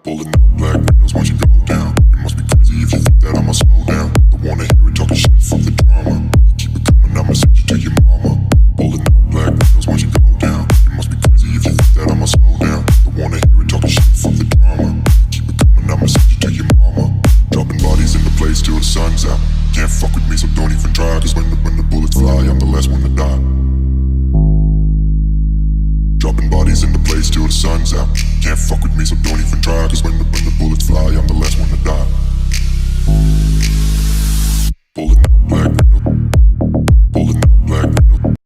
Pulling up black windows once you go down. You must be crazy if you think that I'ma slow down. Don't wanna hear it talking shit, fuck the drama. Keep it coming, I'ma send you to your mama. Pulling up black windows once you go down. You must be crazy if you think that I'ma slow down. Don't wanna hear it talking shit, fuck the drama. Keep it coming, I'ma send you to your mama. Dropping bodies in the place till the sun's out. Can't fuck with me, so don't even try. Cause when the bullets fly, I'm the last one to die. Dropping bodies in the place till the sun's out. Can't fuck with me, so don't even try. Cause when the bullets fly, I'm the last one to die.